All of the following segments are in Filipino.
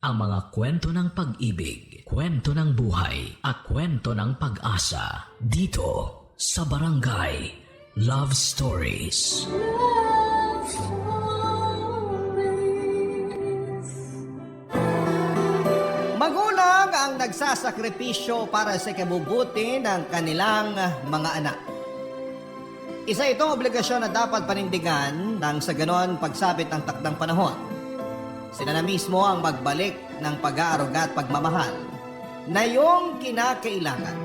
Ang mga kwento ng pag-ibig, kwento ng buhay, at kwento ng pag-asa dito sa Barangay Love Stories. Love Stories. Magulang ang nagsasakripisyo para sa kabubuti ng kanilang mga anak. Isa itong obligasyon na dapat panindigan nang sa ganon pagsapit ng takdang panahon. Sila na mismo ang magbalik ng pag-aaruga at pagmamahal na iyong kinakailangan.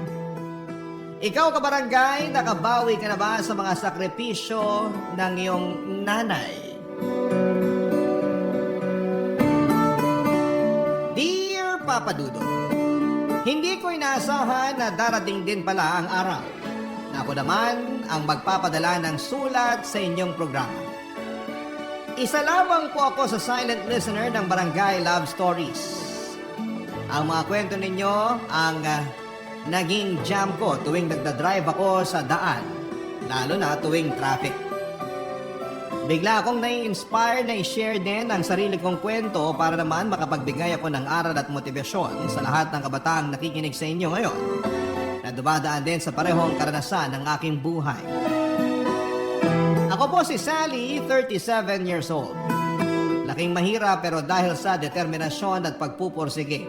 Ikaw kabarangay, nakabawi ka na ba sa mga sakripisyo ng iyong nanay? Dear Papa Dudut, hindi ko inaasahan na darating din pala ang araw na ako naman ang magpapadala ng sulat sa inyong programa. Isa lamang po ako sa silent listener ng Barangay Love Stories. Ang mga kwento ninyo ang naging jam ko tuwing nagdadrive ako sa daan, lalo na tuwing traffic. Bigla akong nai-inspire na i-share din ang sarili kong kwento para naman makapagbigay ako ng aral at motibasyon sa lahat ng kabataang nakikinig sa inyo ngayon na dumadaan din sa parehong karanasan ng aking buhay. Ako po si Sally, 37 years old. Laking mahirap pero dahil sa determinasyon at pagpupursige,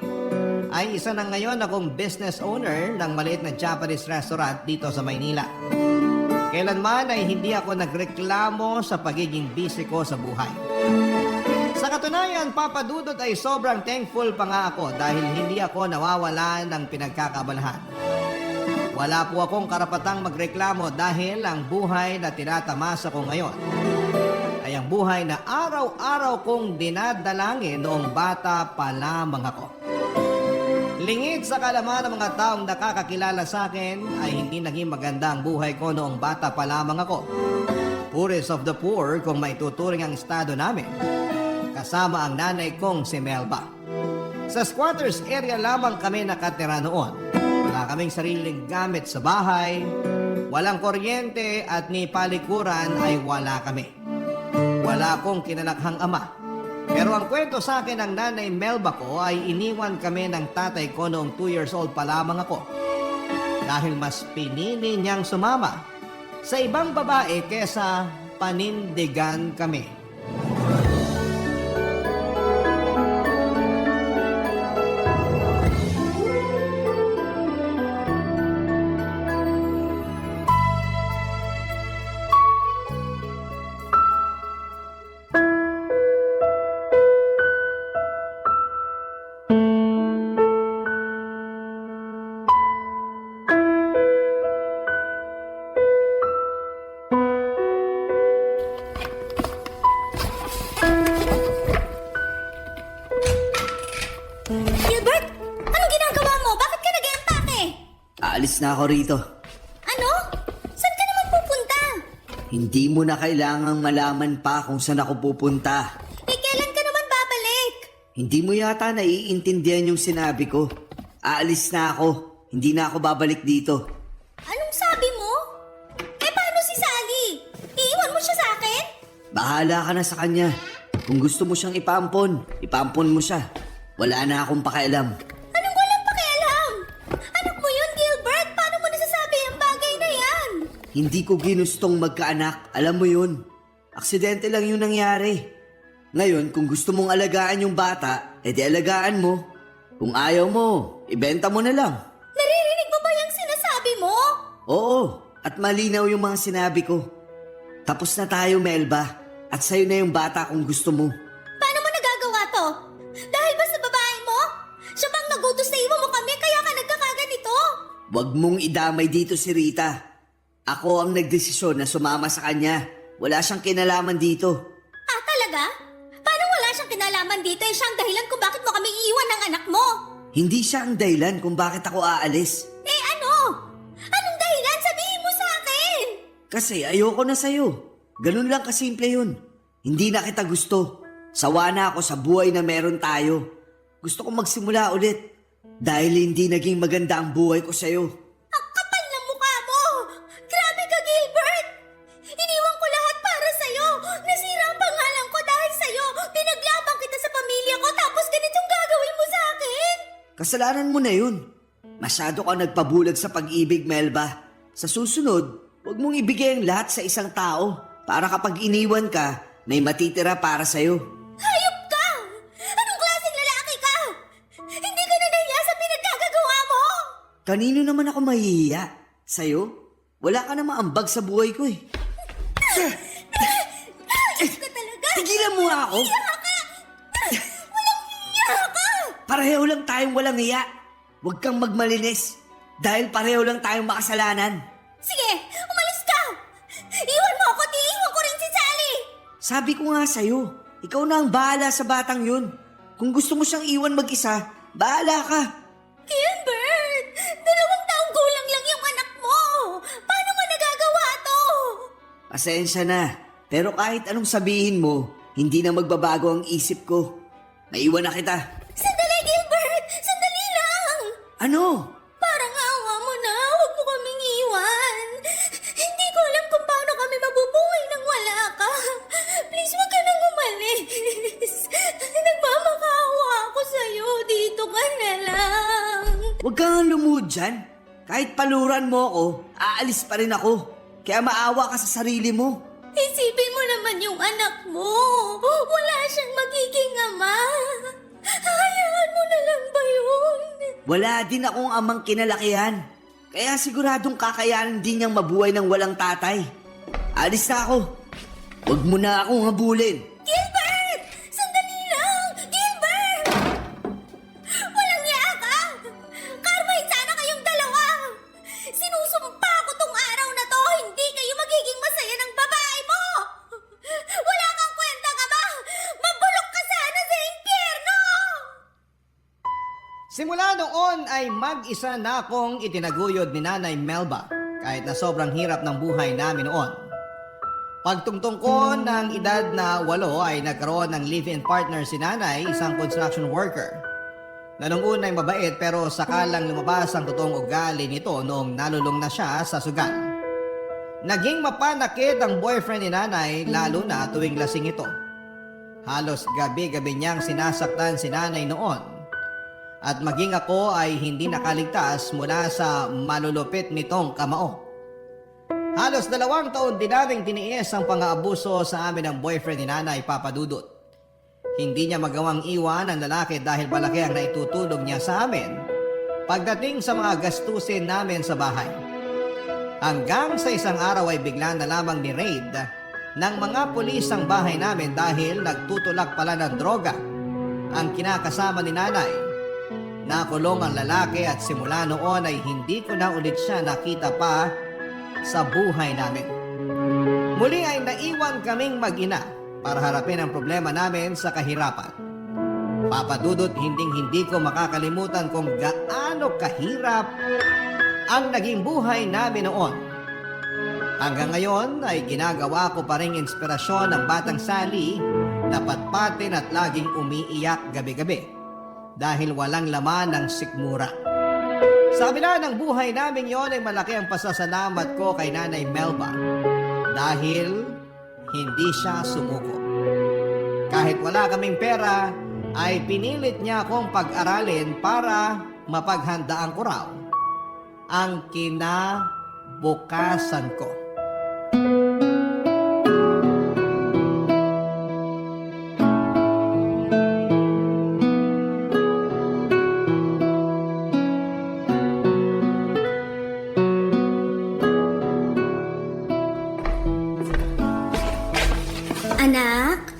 ay isa na ngayon akong business owner ng maliit na Japanese restaurant dito sa Maynila. Kailanman ay hindi ako nagreklamo sa pagiging busy ko sa buhay. Sa katunayan, Papa Dudut, ay sobrang thankful pa nga ako dahil hindi ako nawawala ng pinagkakabalahan. Wala po akong karapatang magreklamo dahil ang buhay na tinatamasa ko ngayon ay ang buhay na araw-araw kong dinadalangin noong bata pa lamang ako. Lingid sa kalaman ng mga taong nakakakilala sa akin ay hindi naging maganda ang buhay ko noong bata pa lamang ako. Poorest of the poor kung maituturing ang estado namin, kasama ang nanay kong si Melba. Sa squatters area lamang kami nakatira noon. Wala kaming sariling gamit sa bahay, walang kuryente at ni palikuran ay wala kami. Wala akong kinalakhang ama. Pero ang kwento sa akin ng nanay Melba ko ay iniwan kami ng tatay ko noong 2 years old pa lamang ako. Dahil mas pinili niyang sumama sa ibang babae kesa panindigan kami. Gilbert, anong ginagawa mo? Bakit ka nag-eempake? Aalis na ako rito. Ano? Saan ka naman pupunta? Hindi mo na kailangang malaman pa kung saan ako pupunta. Eh, kailan ka naman babalik? Hindi mo yata naiintindihan yung sinabi ko. Aalis na ako. Hindi na ako babalik dito. Anong sabi mo? Eh, paano si Sally? Iiwan mo siya sa akin? Bahala ka na sa kanya. Kung gusto mo siyang ipampon, ipampon mo siya. Wala na akong pakialam. Anong walang pakialam? Anak mo yun, Gilbert. Paano mo nasasabi ang bagay na yan? Hindi ko ginustong magkaanak. Alam mo yun. Aksidente lang yung nangyari. Ngayon, kung gusto mong alagaan yung bata, edi alagaan mo. Kung ayaw mo, ibenta mo na lang. Naririnig mo ba yung sinasabi mo? Oo, at malinaw yung mga sinabi ko. Tapos na tayo, Melba. At sa'yo na yung bata kung gusto mo. Paano mo nagagawa to? Dahil ba sa babae mo? Siya bang nagutos na iwan mo kami kaya ka nagkakaganito? Huwag mong idamay dito si Rita. Ako ang nagdesisyon na sumama sa kanya. Wala siyang kinalaman dito. Ah, talaga? Paano wala siyang kinalaman dito? Eh, siya ang dahilan kung bakit mo kami iiwan ng anak mo. Hindi siya ang dahilan kung bakit ako aalis. Eh, ano? Anong dahilan? Sabihin mo sa akin. Kasi ayoko na sa'yo. Ganun lang kasimple yun. Hindi na kita gusto. Sawa na ako sa buhay na meron tayo. Gusto kong magsimula ulit. Dahil hindi naging maganda ang buhay ko sa'yo. Ang kapal ng mukha mo! Grabe ka, Gilbert! Iniwan ko lahat para sa'yo! Nasira ang pangalan ko dahil sa'yo! Pinaglaban kita sa pamilya ko tapos ganitong gagawin Kasalanan mo na yun. Masyado ka nagpabulag sa pag-ibig, Melba. Sa susunod, huwag mong ibigay ang lahat sa isang tao para kapag iniwan ka, may matitira para sa'yo. Hayop ka! Anong klaseng lalaki ka? Hindi ka na nahiya sa pinagkagagawa mo! Kanino naman ako mahihiya? Sa'yo? Wala ka namang ambag sa buhay ko eh. Hayop ka talaga! Tigilan mo nga ako! Walang hiya ka! Pareho lang tayong walang hiya. Huwag kang magmalinis. Dahil pareho lang tayong makasalanan. Sige, umalis ka! Iwan mo ako, iwan ko rin si Sally! Sabi ko nga sa'yo, ikaw na ang bahala sa batang yun. Kung gusto mo siyang iwan mag-isa, bahala ka. Gilbert! 2 taong gulang lang yung anak mo! Paano mo nagagawa to? Pasensya na, pero kahit anong sabihin mo, hindi na magbabago ang isip ko. Naiwan na kita. Sandali, Gilbert! Sandali lang! Ano? Parang awa mo na, huwag mo kaming iwan. Hindi ko alam kung paano kami mabubuhay nang wala ka. Please, huwag ka nang umalis. Nagmamakaawa ako sa'yo, dito ka na lang. Huwag kang lumuhod dyan. Kahit paluran mo ako, aalis pa rin ako. Kaya maawa ka sa sarili mo. Isipin mo naman yung anak mo. Wala siyang magiging ama. Hayaan mo na lang ba yun? Wala din akong amang kinalakihan. Kaya siguradong kakayanin din niyang mabuhay ng walang tatay. Alis na ako. Huwag mo na akong habulin. Gilbert! Sandali lang! Gilbert! Walang niya ka! Carmine, sana kayong dalawa! Sinusumpa ko tong araw na to, hindi kayo magiging masaya ng babae mo! Wala kang kwenta ka ba? Mabulok ka sana sa impyerno! Simula noon ay mag-isa na akong itinaguyod ni Nanay Melba kahit na sobrang hirap ng buhay namin noon. Pagtungtong ko ng edad na 8 ay nagkaroon ng live-in partner si Nanay, isang construction worker. Na nung una ay mabait pero sakalang lumabas ang totoong ugali nito noong nalulong na siya sa sugal. Naging mapanakit ang boyfriend ni Nanay lalo na tuwing lasing ito. Halos gabi-gabi niyang sinasaktan si Nanay noon. At maging ako ay hindi nakaligtas mula sa malulupit nitong kamao. Halos 2 taon din naming tiniis ang pang-aabuso sa amin ng boyfriend ni Nanay, Papa Dudut. Hindi niya magawang iwan ang lalaki dahil malaki ang naitutulong niya sa amin pagdating sa mga gastusin namin sa bahay. Hanggang sa isang araw ay bigla na lamang ni-raid ng mga pulis ang bahay namin dahil nagtutulak pala ng droga ang kinakasama ni Nanay. Nakulong ang lalaki at simula noon ay hindi ko na ulit siya nakita pa sa buhay namin. Muli ay naiwan kaming mag-ina para harapin ang problema namin sa kahirapan. Papa Dudut, hindi ko makakalimutan kung gaano kahirap ang naging buhay namin noon. Hanggang ngayon ay ginagawa ko pa ring inspirasyon ng batang Sally na patpatin at laging umiiyak gabi-gabi dahil walang laman ng sikmura. Sa kabila ng buhay namin yon ay malaki ang pasasalamat ko kay Nanay Melba dahil hindi siya sumuko. Kahit wala kaming pera, ay pinilit niya akong pag-aralin para mapaghandaan ko raw ang kinabukasan ko. Anak?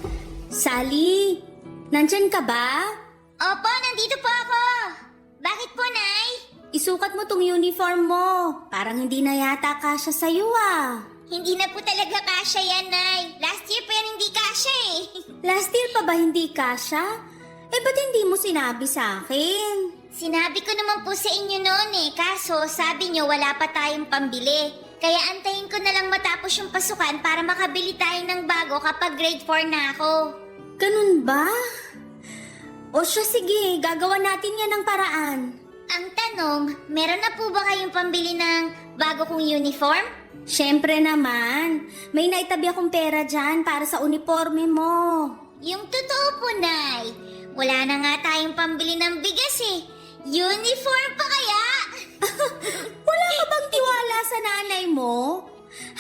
Sally? Nandyan ka ba? Opo, nandito po ako. Bakit po, Nay? Isukat mo tong uniform mo. Parang hindi na yata kasya sa'yo ah. Hindi na po talaga kasya yan, Nay. Last year pa yan hindi kasya eh. Last year pa ba hindi kasya? Eh ba't hindi mo sinabi sa akin? Sinabi ko naman po sa inyo noon eh, kaso sabi nyo wala pa tayong pambili. Kaya antayin ko na lang matapos yung pasukan para makabili tayo ng bago kapag grade 4 na ako. Ganun ba? O siya sige, gagawa natin yan ng paraan. Ang tanong, meron na po ba kayong pambili ng bago kong uniform? Siyempre naman, may naitabi akong pera dyan para sa uniforme mo. Yung totoo po, Nay. Wala na nga tayong pambili ng bigas eh. Uniform pa kaya? Wala ka bang tiwala sa nanay mo?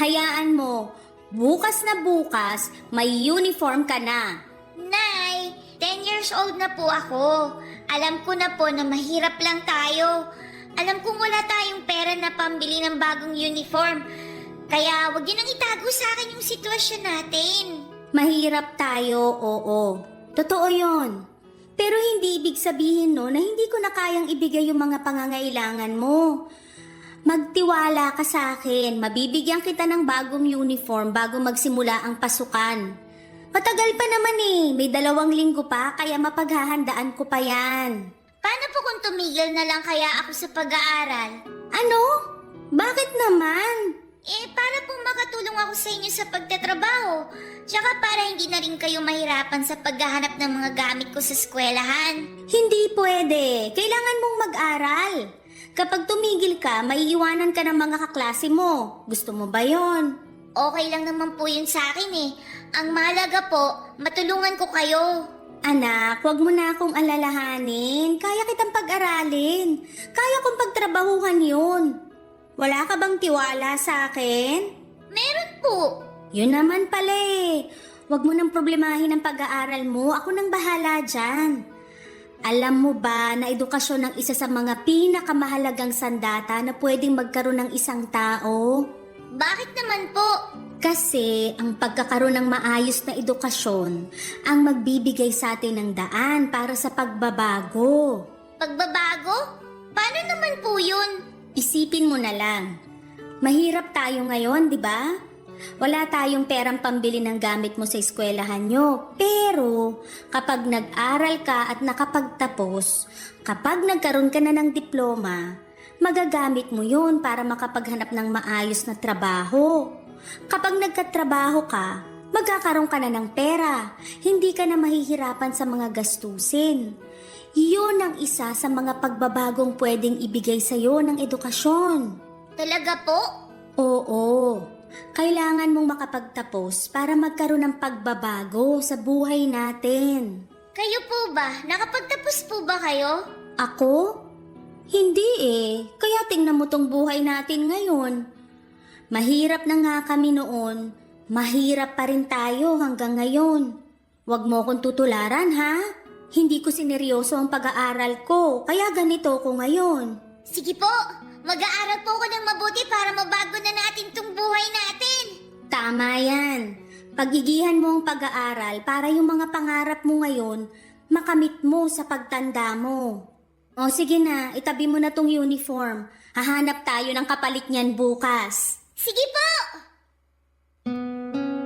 Hayaan mo, bukas na bukas, may uniform ka na. Nay, 10 years old na po ako. Alam ko na po na mahirap lang tayo. Alam kong wala tayong pera na pambili ng bagong uniform. Kaya wag yun ang itago sa akin yung sitwasyon natin. Mahirap tayo, oo. Totoo yon. Pero hindi ibig sabihin no na hindi ko na kayang ibigay yung mga pangangailangan mo. Magtiwala ka sa akin, mabibigyan kita ng bagong uniform bago magsimula ang pasukan. Matagal pa naman may 2 linggo pa kaya mapaghahandaan ko pa yan. Paano po kung tumigil na lang kaya ako sa pag-aaral? Ano? Bakit naman? Para po makatulong ako sa inyo sa pagtatrabaho. Tsaka para hindi na rin kayo mahirapan sa paghahanap ng mga gamit ko sa eskwelahan. Hindi pwede. Kailangan mong mag-aral. Kapag tumigil ka, maiiwanan ka ng mga kaklase mo. Gusto mo ba yon? Okay lang naman po yun sa akin Ang mahalaga po, matulungan ko kayo. Anak, wag mo na akong alalahanin. Kaya kitang pag-aralin. Kaya kong pagtrabahuhan yun. Wala ka bang tiwala sa akin? Meron po. Yun naman pala Wag mo nang problemahin ang pag-aaral mo. Ako nang bahala dyan. Alam mo ba na edukasyon ang isa sa mga pinakamahalagang sandata na pwedeng magkaroon ng isang tao? Bakit naman po? Kasi ang pagkakaroon ng maayos na edukasyon ang magbibigay sa atin ng daan para sa pagbabago. Pagbabago? Paano naman po yun? Isipin mo na lang. Mahirap tayo ngayon, di ba? Wala tayong perang pambili ng gamit mo sa eskwelahan nyo. Pero kapag nag-aral ka at nakapagtapos, kapag nagkaroon ka na ng diploma, magagamit mo yun para makapaghanap ng maayos na trabaho. Kapag nagkatrabaho ka, magkakaroon ka na ng pera. Hindi ka na mahihirapan sa mga gastusin. Yun ang isa sa mga pagbabagong pwedeng ibigay sa'yo ng edukasyon. Talaga po? Oo. Kailangan mong makapagtapos para magkaroon ng pagbabago sa buhay natin. Kayo po ba? Nakapagtapos po ba kayo? Ako? Hindi Kaya tingnan mo tong buhay natin ngayon. Mahirap na nga kami noon. Mahirap pa rin tayo hanggang ngayon. Huwag mo akong tutularan, ha? Hindi ko sineryoso ang pag-aaral ko, kaya ganito ko ngayon. Sige po, mag-aaral po ako ng mabuti para mabago na natin tong buhay natin. Tama yan. Pagigihan mo ang pag-aaral para yung mga pangarap mo ngayon, makamit mo sa pagtanda mo. O sige na, itabi mo na tong uniform. Hahanap tayo ng kapalit niyan bukas. Sige po!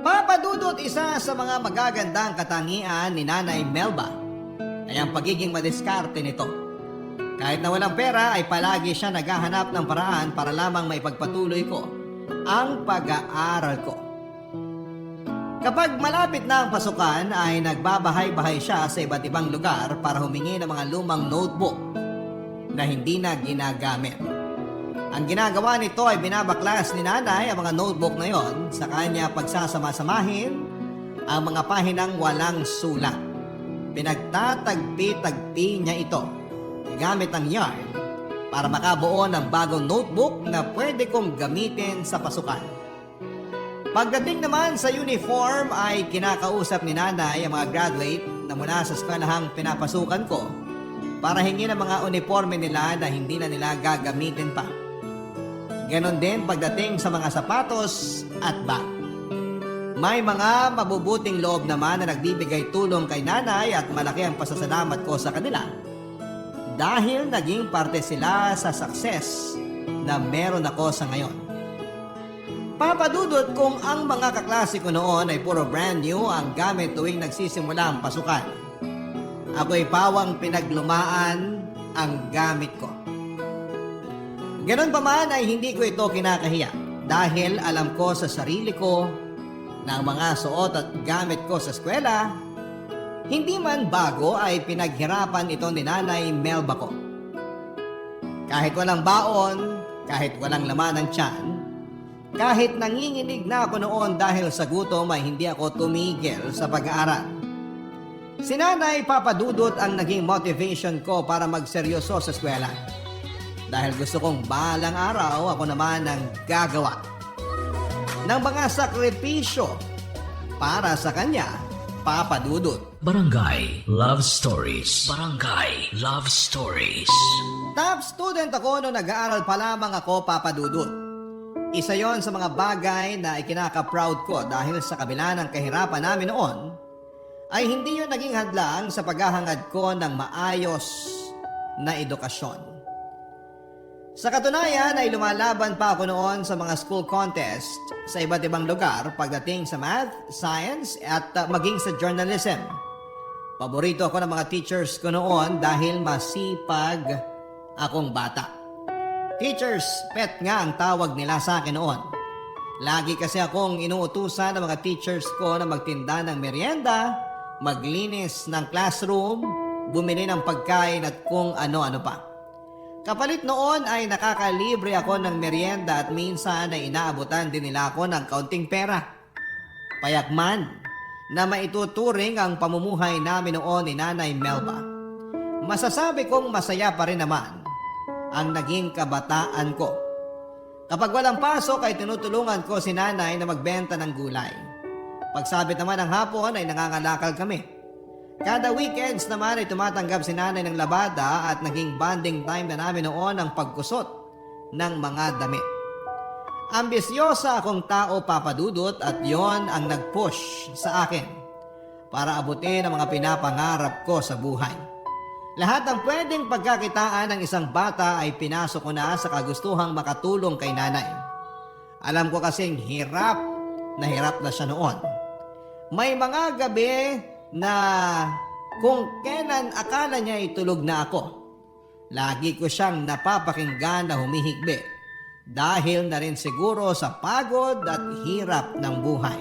Papadudot, isa sa mga magagandang katangian ni Nanay Melba ay ang pagiging madiskarte nito. Kahit na walang pera ay palagi siya naghahanap ng paraan para lamang maipagpatuloy ko ang pag-aaral ko. Kapag malapit na ang pasukan ay nagbabahay-bahay siya sa iba't ibang lugar para humingi ng mga lumang notebook na hindi na ginagamit. Ang ginagawa nito ay binabaklas ni Nanay ang mga notebook na yon sa kanya pagsasama-samahin ang mga pahinang walang sulat. Pinagtatagpi-tagpi niya ito gamit ang yarn para makabuo ng bagong notebook na pwede kong gamitin sa pasukan. Pagdating naman sa uniform ay kinakausap ni Nanay ang mga graduate na mula sa eskwelahang pinapasukan ko para hingin ang mga uniforme nila na hindi na nila gagamitin pa. Ganon din pagdating sa mga sapatos at bag. May mga mabubuting loob naman na nagbibigay tulong kay Nanay at malaki ang pasasalamat ko sa kanila dahil naging parte sila sa success na meron ako sa ngayon. Papadudot kung ang mga kaklase ko noon ay puro brand new ang gamit tuwing nagsisimula ang pasukan. Ako'y pawang pinaglumaan ang gamit ko. Ganon pa man ay hindi ko ito kinakahiya dahil alam ko sa sarili ko na ang mga suot at gamit ko sa eskwela, hindi man bago ay pinaghirapan ito ni Nanay Melba ko. Kahit walang baon, kahit walang laman ng tiyan, kahit nanginginig na ako noon dahil sa gutom ay hindi ako tumigil sa pag-aaral. Si Nanay Papadudot ang naging motivation ko para magseryoso sa eskwela. Dahil gusto kong balang araw ako naman ang gagawa ng mga sakripisyo para sa kanya, Papa Dudut. Barangay Love Stories. Barangay Love Stories. Top student ako noong nag-aaral pa lamang ako, Papa Dudut. Isa yon sa mga bagay na ikinaka-proud ko dahil sa kabila ng kahirapan namin noon, ay hindi yun naging hadlang sa paghahangad ko ng maayos na edukasyon. Sa katunayan ay lumalaban pa ako noon sa mga school contest sa iba't ibang lugar pagdating sa math, science at maging sa journalism. Paborito ako ng mga teachers ko noon dahil masipag akong bata. Teachers pet nga ang tawag nila sa akin noon. Lagi kasi akong inuutusan ng mga teachers ko na magtinda ng merienda, maglinis ng classroom, bumili ng pagkain at kung ano-ano pa. Kapalit noon ay nakakalibre ako ng merienda at minsan ay inaabutan din nila ako ng kaunting pera. Payakman na maituturing ang pamumuhay namin noon ni Nanay Melba. Masasabi kong masaya pa rin naman ang naging kabataan ko. Kapag walang pasok ay tinutulungan ko si Nanay na magbenta ng gulay. Pagsabit naman ng hapon ay nangangalakal kami. Kada weekends naman ay tumatanggap si Nanay ng labada at naging bonding time na namin noon ang pagkusot ng mga damit. Ambisyosa akong tao, Papa Dudut, at yon ang nag-push sa akin para abutin ang mga pinapangarap ko sa buhay. Lahat ng pwedeng pagkakitaan ng isang bata ay pinasok ko na sa kagustuhang makatulong kay Nanay. Alam ko kasing hirap na siya noon. May mga gabi na kung kailan akala niya itulog na ako, lagi ko siyang napapakinggan na humihigbi dahil na rin siguro sa pagod at hirap ng buhay.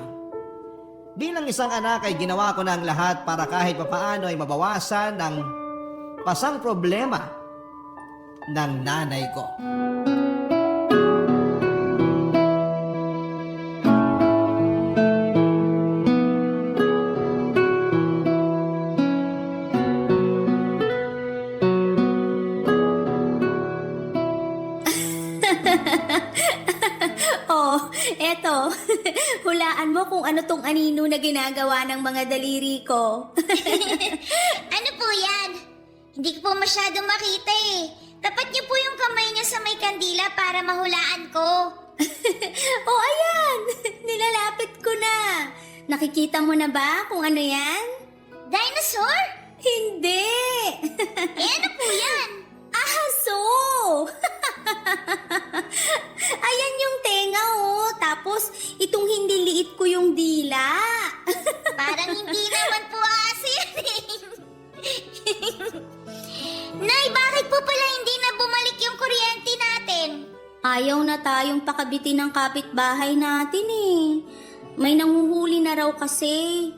Bilang isang anak ay ginawa ko na ang lahat para kahit papaano ay mabawasan ang pasang problema ng nanay ko. Eto, hulaan mo kung ano tong anino na ginagawa ng mga daliri ko. Ano po yan? Hindi ko po masyadong makita eh. Tapat niyo po yung kamay niya sa may kandila para mahulaan ko. Oh, ayan! Nilalapit ko na. Nakikita mo na ba kung ano yan? Dinosaur? Hindi! Ano po yan? Aso! Ayan yung tenga, oh. Tapos, itong hindi liit ko yung dila. Parang hindi naman po aso yan eh. Nay, bakit po pala hindi na bumalik yung kuryente natin? Ayaw na tayong pakabitin ng kapitbahay natin eh. May nanguhuli na raw kasi.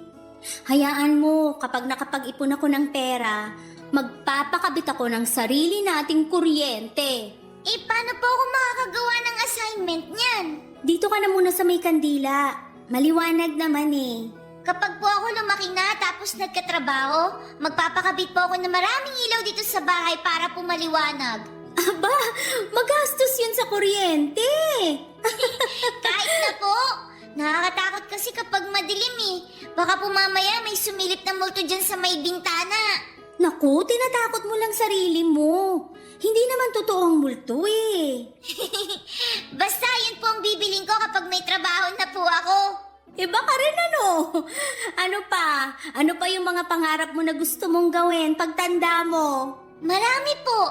Hayaan mo, kapag nakapag-ipon ako ng pera, magpapakabit ako ng sarili nating kuryente. Eh, paano po ako makakagawa ng assignment niyan? Dito ka na muna sa may kandila. Maliwanag naman eh. Kapag po ako lumaki na tapos nagkatrabaho, magpapakabit po ako ng maraming ilaw dito sa bahay para po maliwanag. Aba, magastos yun sa kuryente. Kahit na po. Nakakatakot kasi kapag madilim eh. Baka po mamaya may sumilip na multo dyan sa may bintana. Naku, tinatakot mo lang sarili mo. Hindi naman totoong multo eh. Basta yun po ang bibiling ko kapag may trabaho na po ako. Baka rin ano? Ano pa? Ano pa yung mga pangarap mo na gusto mong gawin pagtanda mo? Marami po.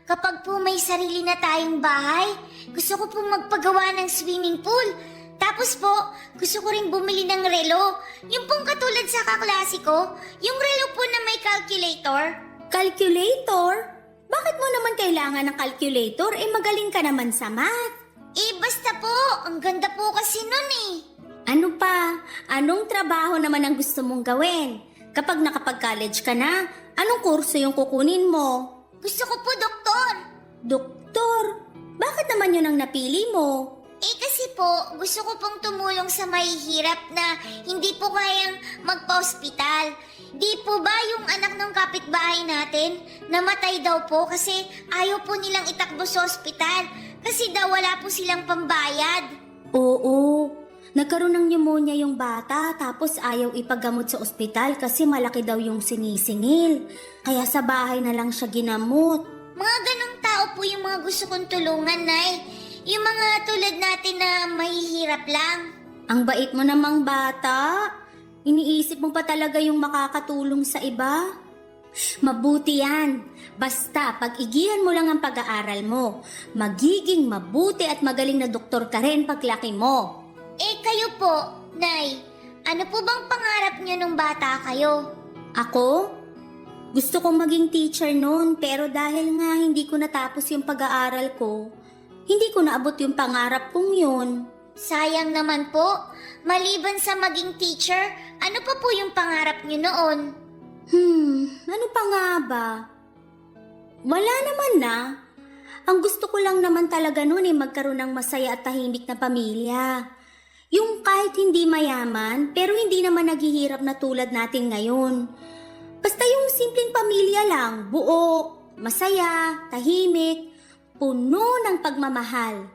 Kapag po may sarili na tayong bahay, gusto ko po magpagawa ng swimming pool. Tapos po, gusto ko rin bumili ng relo. Yung pong katulad sa kaklase ko, yung relo po na may calculator. Calculator? Bakit mo naman kailangan ng calculator? Magaling ka naman sa math. Basta po, ang ganda po kasi nun eh. Ano pa? Anong trabaho naman ang gusto mong gawin? Kapag nakapag-college ka na, anong kurso yung kukunin mo? Gusto ko po doktor. Doktor? Bakit naman yun ang napili mo? Kasi po, gusto ko pong tumulong sa mahihirap na hindi po kayang magpa-hospital. Di po ba yung anak ng kapitbahay natin namatay daw po kasi ayaw po nilang itakbo sa ospital kasi daw wala po silang pambayad? Oo, nagkaroon ng pneumonia yung bata tapos ayaw ipagamot sa ospital kasi malaki daw yung sinisingil. Kaya sa bahay na lang siya ginamot. Mga ganong tao po yung mga gusto kong tulungan, Nay. Yung mga tulad natin na mahihirap lang. Ang bait mo namang bata. Iniisip mo pa talaga yung makakatulong sa iba? Mabuti yan. Basta pag-igihan mo lang ang pag-aaral mo. Magiging mabuti at magaling na doktor ka rin paglaki mo. Eh kayo po, Nay, ano po bang pangarap niyo nung bata kayo? Ako? Gusto kong maging teacher noon pero dahil nga hindi ko natapos yung pag-aaral ko, hindi ko naabot yung pangarap kong yun. Sayang naman po. Maliban sa maging teacher, ano pa po yung pangarap niyo noon? Ano pa nga ba? Wala naman na. Ang gusto ko lang naman talaga noon ay magkaroon ng masaya at tahimik na pamilya. Yung kahit hindi mayaman, pero hindi naman naghihirap na tulad natin ngayon. Basta yung simpleng pamilya lang, buo, masaya, tahimik, puno ng pagmamahal.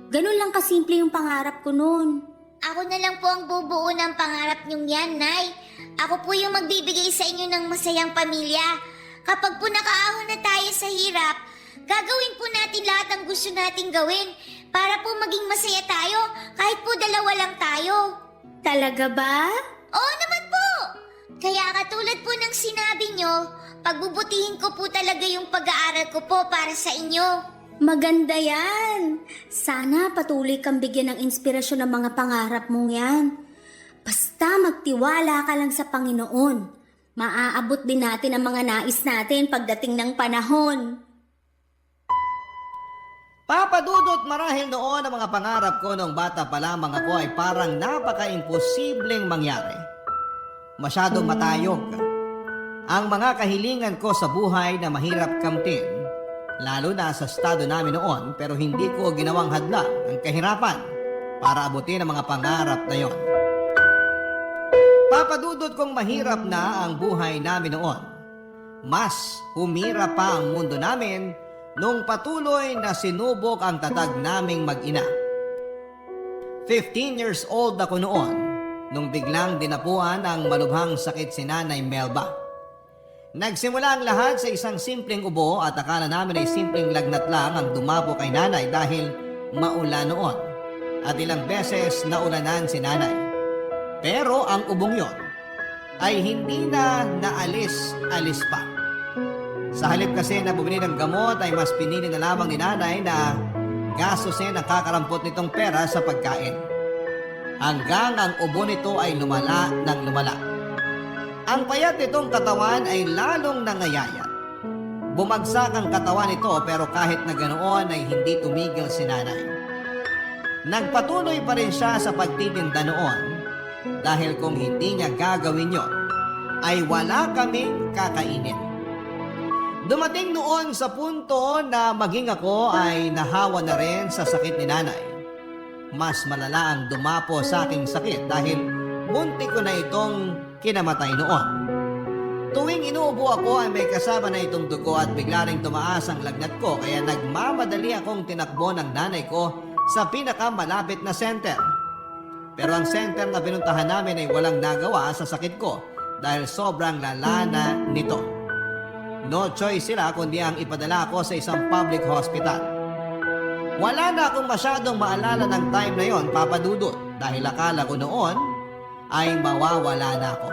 Ganun lang kasimple yung pangarap ko noon. Ako na lang po ang bubuo ng pangarap niyong yan, Nay. Ako po yung magbibigay sa inyo ng masayang pamilya. Kapag po nakaahon na tayo sa hirap, gagawin po natin lahat ng gusto nating gawin para po maging masaya tayo kahit po dalawa lang tayo. Talaga ba? Oo naman po! Kaya katulad po ng sinabi nyo, pagbubutihin ko po talaga yung pag-aaral ko po para sa inyo. Maganda yan. Sana patuloy kang bigyan ng inspirasyon ng mga pangarap mong yan. Basta magtiwala ka lang sa Panginoon. Maaabot din natin ang mga nais natin pagdating ng panahon. Papa Dudut, marahil noon ang mga pangarap ko nung bata pa lamang ako ay parang napaka-imposibleng mangyari. Masyadong matayog. Ang mga kahilingan ko sa buhay na mahirap kamtin, lalo na sa estado namin noon, pero hindi ko ginawang hadlang ang kahirapan para abutin ang mga pangarap na yon. Papadudot kong mahirap na ang buhay namin noon. Mas humira pa ang mundo namin nung patuloy na sinubok ang tatag naming mag-ina. 15 years old ako noon nung biglang dinapuan ang malubhang sakit si Nanay Melba. Nagsimula ang lahat sa isang simpleng ubo at akala namin ay simpleng lagnat lang ang dumapo kay Nanay dahil maulan noon at ilang beses naulanan si Nanay. Pero ang ubong yon ay hindi na naalis-alis pa. Sa halip kasi na bumili ng gamot ay mas pinili na lamang ni Nanay na gastusin ang kakarampot nitong pera sa pagkain. Hanggang ang ubo nito ay lumala ng lumala. Ang payat nitong katawan ay lalong nangayayat. Bumagsak ang katawan nito pero kahit na ganoon ay hindi tumigil si Nanay. Nagpatuloy pa rin siya sa pagtitinda noon dahil kung hindi niya gagawin yon ay wala kaming kakainin. Dumating noon sa punto na maging ako ay nahawa na rin sa sakit ni Nanay. Mas malala ang dumapo sa aking sakit dahil muntik ko na itong kinamatay noon. Tuwing inuubo ako ay may kasama na itong dugo at bigla ring tumaas ang lagnat ko kaya nagmamadali akong tinakbo ng nanay ko sa pinakamalapit na center. Pero ang center na pinuntahan namin ay walang nagawa sa sakit ko dahil sobrang lala na nito. No choice sila kundi ang ipadala ako sa isang public hospital. Wala na akong masyadong maalala ng time na yon, Papa Dudut, dahil akala ko noon ay mawawala na ako.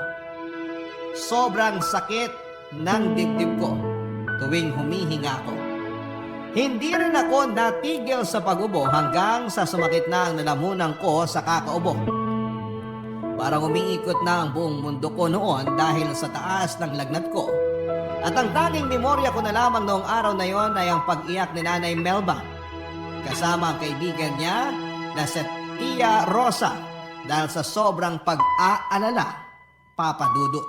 Sobrang sakit ng dibdib ko tuwing humihinga ako. Hindi rin ako natigil sa pag-ubo hanggang sa sumakit na ang lalamunan ko sa kakaubo. Parang umiikot na ang buong mundo ko noon dahil sa taas ng lagnat ko. At ang tanging memorya ko na lamang noong araw na yon ay ang pag-iyak ni Nanay Melba kasama ang kaibigan niya na si Tia Rosa dahil sa sobrang pag-aalala, Papa Dudut.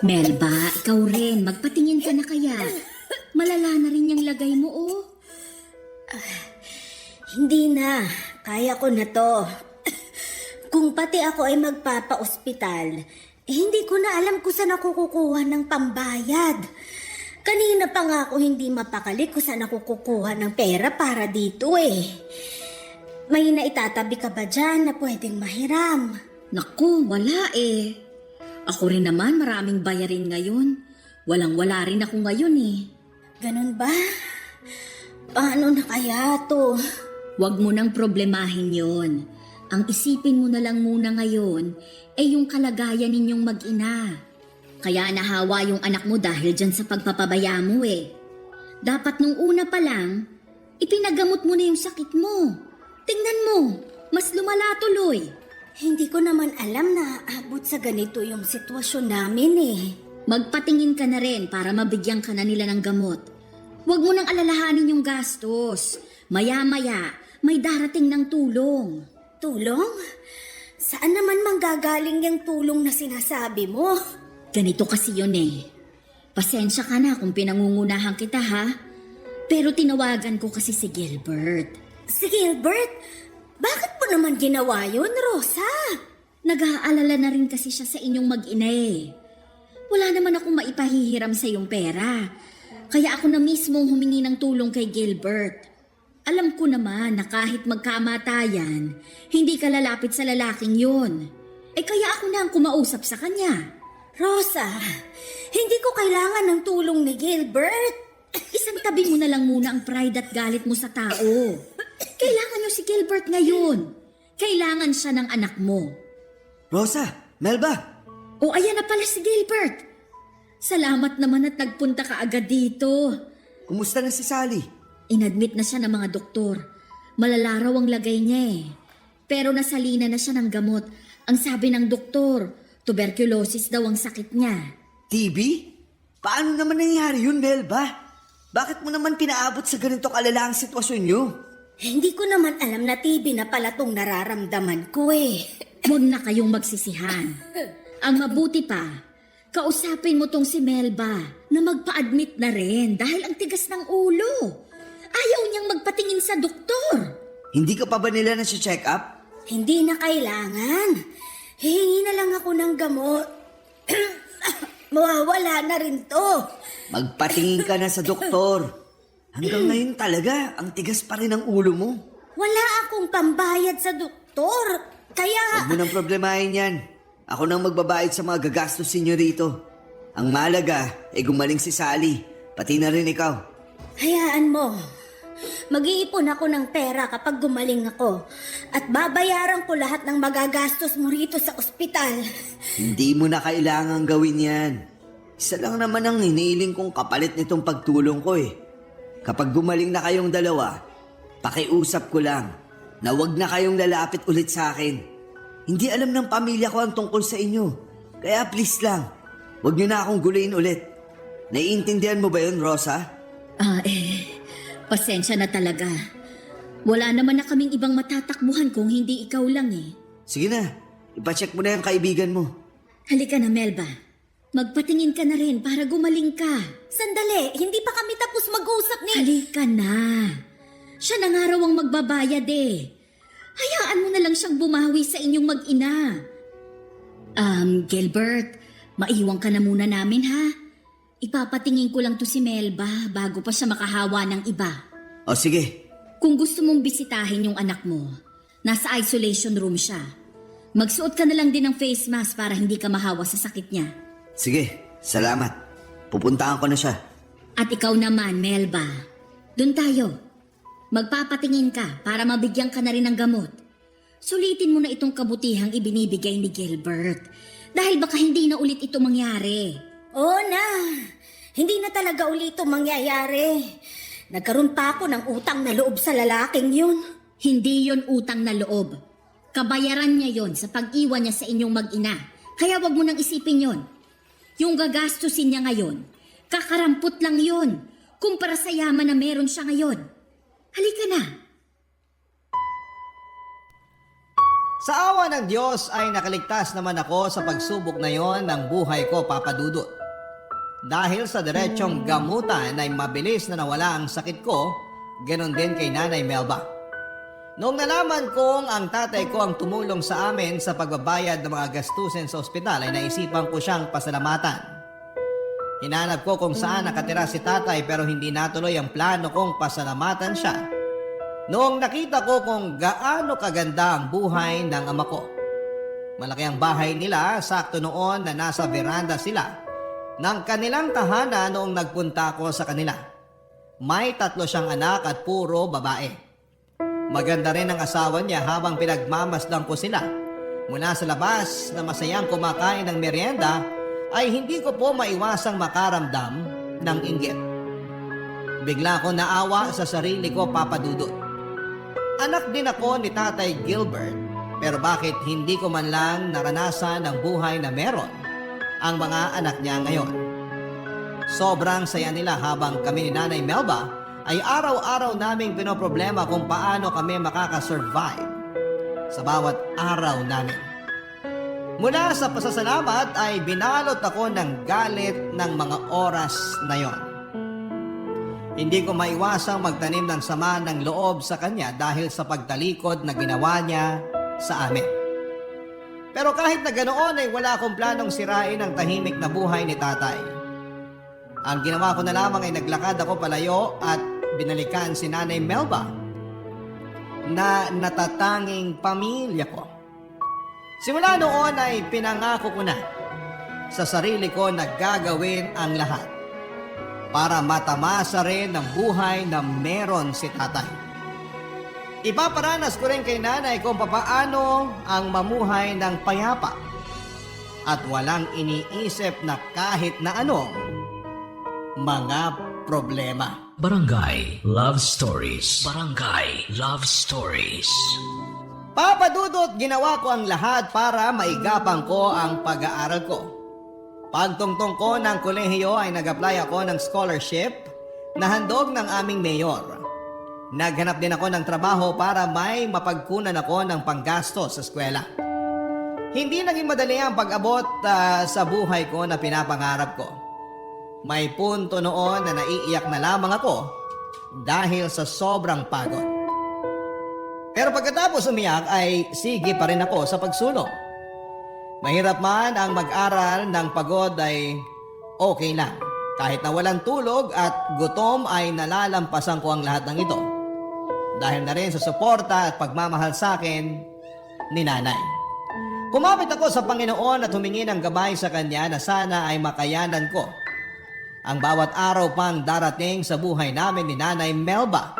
Melba, ikaw rin. Magpatingin ka na kaya. Malala na rin yung lagay mo, oh. Hindi na. Kaya ko na to. Kung pati ako ay magpapa-ospital, hindi ko na alam kung saan ako kukuha ng pambayad. Kanina pa nga ako hindi mapakali kung saan ako kukuha ng pera para dito eh. May naitatabi ka ba dyan na pwedeng mahiram? Naku, wala eh. Ako rin naman maraming bayarin ngayon. Walang-wala rin ako ngayon eh. Ganun ba? Paano na kaya to? Huwag mo nang problemahin yon. Ang isipin mo na lang muna ngayon ay yung kalagayan ninyong mag-ina. Kaya nahawa yung anak mo dahil dyan sa pagpapabaya mo eh. Dapat nung una pa lang, ipinagamot mo na yung sakit mo. Tingnan mo, mas lumala tuloy. Hindi ko naman alam na abot sa ganito yung sitwasyon namin eh. Magpatingin ka na rin para mabigyan ka na nila ng gamot. Huwag mo nang alalahanin yung gastos. Maya-maya, may darating ng tulong. Tulong? Saan naman manggagaling yung tulong na sinasabi mo? Ganito kasi yun eh. Pasensya ka na kung pinangungunahan kita ha. Pero tinawagan ko kasi si Gilbert. Si Gilbert? Bakit mo naman ginawa yun, Rosa? Nag-aalala na rin kasi siya sa inyong mag-ina eh. Wala naman akong maipahihiram sa iyong pera. Kaya ako na mismo humingi ng tulong kay Gilbert. Alam ko naman na kahit magkamatayan, hindi ka lalapit sa lalaking yun. Eh kaya ako na ang kumausap sa kanya. Rosa, hindi ko kailangan ng tulong ni Gilbert. Isang tabi mo na lang muna ang pride at galit mo sa tao. Kailangan nyo si Gilbert ngayon. Kailangan siya ng anak mo. Rosa, Melba, O ayan na pala si Gilbert. Salamat naman at nagpunta ka agad dito. kumusta na si Sally? Inadmit na siya ng mga doktor. Malala raw ang lagay niya eh. Pero nasalina na siya ng gamot. Ang sabi ng doktor, tuberculosis daw ang sakit niya. TB? Paano naman nangyari yun, Melba? Bakit mo naman pinaabot sa ganito kalala ang sitwasyon nyo? Hindi ko naman alam na TB na pala tong nararamdaman ko eh. Huwag na kayong magsisihan. Ang mabuti pa, kausapin mo tong si Melba na magpa-admit na rin dahil ang tigas ng ulo. Ayaw niyang magpatingin sa doktor. Hindi ka pa ba nila nasi-check up? Hindi na kailangan. Hihingi na lang ako ng gamot. Mawawala na rin to. Magpatingin ka na sa doktor. Hanggang ngayon talaga, ang tigas pa rin ang ulo mo. Wala akong pambayad sa doktor. Kaya... Huwag mo nang problemahin yan. Ako nang magbabayad sa mga gagastos ninyo rito. Ang malaga, gumaling si Sally. Pati na rin ikaw. Hayaan mo. Mag-iipon ako ng pera kapag gumaling ako. At babayaran ko lahat ng magagastos mo rito sa ospital. Hindi mo na kailangang gawin yan. Isa lang naman ang hinihiling kong kapalit nitong pagtulong ko eh. Kapag gumaling na kayong dalawa, pakiusap ko lang na huwag na kayong lalapit ulit sa akin. Hindi alam ng pamilya ko ang tungkol sa inyo. Kaya please lang, huwag niyo na akong guluhin ulit. Naiintindihan mo ba yun, Rosa? Pasensya na talaga. Wala naman na kaming ibang matatakbuhan kung hindi ikaw lang eh. Sige na, ipacheck mo na yung kaibigan mo. Halika na, Melba. Magpatingin ka na rin para gumaling ka. Sandali, hindi pa kami tapos mag-usap ni... Halika na. Siya na nga raw ang magbabayad eh. Hayaan mo na lang siyang bumawi sa inyong mag-ina. Gilbert, maiwan ka na muna namin ha. Ipapatingin ko lang to si Melba bago pa siya makahawa ng iba. O sige, Kung gusto mong bisitahin yung anak mo, nasa isolation room siya. Magsuot ka na lang din ng face mask para hindi ka mahawa sa sakit niya. sige, salamat. Pupuntahan ko na siya. At ikaw naman, Melba. Doon tayo. Magpapatingin ka para mabigyan ka na rin ng gamot. Sulitin mo na itong kabutihang ibinibigay ni Gilbert. Dahil baka hindi na ulit ito mangyari. Oo na. Hindi na talaga ulit ito mangyayari. Nagkaroon pa ako ng utang na loob sa lalaking yun. Hindi yon utang na loob. Kabayaran niya yon sa pag-iwan niya sa inyong mag-ina. Kaya wag mo nang isipin yon. Yung gagastusin niya ngayon, kakarampot lang yon kumpara sa yaman na meron siya ngayon. Halika na. Sa awa ng Diyos ay nakaligtas naman ako sa pagsubok na yon ng buhay ko, Papa Dudut. Dahil sa diretsong gamutan ay mabilis na nawala ang sakit ko, ganon din kay Nanay Melba. Noong nalaman kong ang tatay ko ang tumulong sa amin sa pagbabayad ng mga gastusin sa ospital ay naisipan ko siyang pasalamatan. Hinanap ko kung saan nakatira si tatay pero hindi natuloy ang plano kong pasalamatan siya. Noong nakita ko kung gaano kaganda ang buhay ng ama ko. Malaki ang bahay nila, sakto noon na nasa veranda sila ng kanilang tahanan noong nagpunta ako sa kanila. May 3 siyang anak at puro babae. Maganda rin ang asawa niya habang pinagmamasdan ko sila. Mula sa labas na masayang kumakain ng merienda ay hindi ko po maiwasang makaramdam ng inggit. Bigla ko naawa sa sarili ko, Papa Dudut. Anak din ako ni Tatay Gilbert, pero bakit hindi ko man lang naranasan ang buhay na meron ang mga anak niya ngayon? Sobrang saya nila habang kami ni Nanay Melba ay araw-araw naming pinoproblema kung paano kami makakasurvive sa bawat araw namin. Mula sa pasasalamat ay binalot ako ng galit ng mga oras na yon. Hindi ko maiwasang magtanim ng sama ng loob sa kanya dahil sa pagtalikod na ginawa niya sa amin. Pero kahit na ganoon ay wala akong planong sirain ang tahimik na buhay ni tatay. Ang ginawa ko na lamang ay naglakad ako palayo at binalikan si Nanay Melba na natatanging pamilya ko. Simula noon ay pinangako ko na sa sarili ko na gagawin ang lahat para matamasa rin ng buhay na meron si tatay. Ipaparanas ko rin kay nanay kung papaano ang mamuhay ng payapa at walang iniisip na kahit na anong mga problema. Barangay Love Stories. Barangay Love Stories. Papa Dudut, ginawa ko ang lahat para maigapang ko ang pag-aaral ko. Pagtungtong ko ng kolehiyo ay nag-apply ako ng scholarship na handog ng aming mayor. Naghanap din ako ng trabaho para may mapagkunan ako ng panggasto sa eskwela. Hindi naging madali ang pag-abot sa buhay ko na pinapangarap ko. May punto noon na naiiyak na lamang ako dahil sa sobrang pagod. Pero pagkatapos umiyak ay sige pa rin ako sa pagsulong. Mahirap man ang mag-aral ng pagod ay okay lang. Kahit na walang tulog at gutom ay nalalampasan ko ang lahat ng ito. Dahil na rin sa suporta at pagmamahal sa akin ni nanay. Kumapit ako sa Panginoon at humingi ng gabay sa Kanya na sana ay makayanan ko ang bawat araw pang darating sa buhay namin ni Nanay Melba.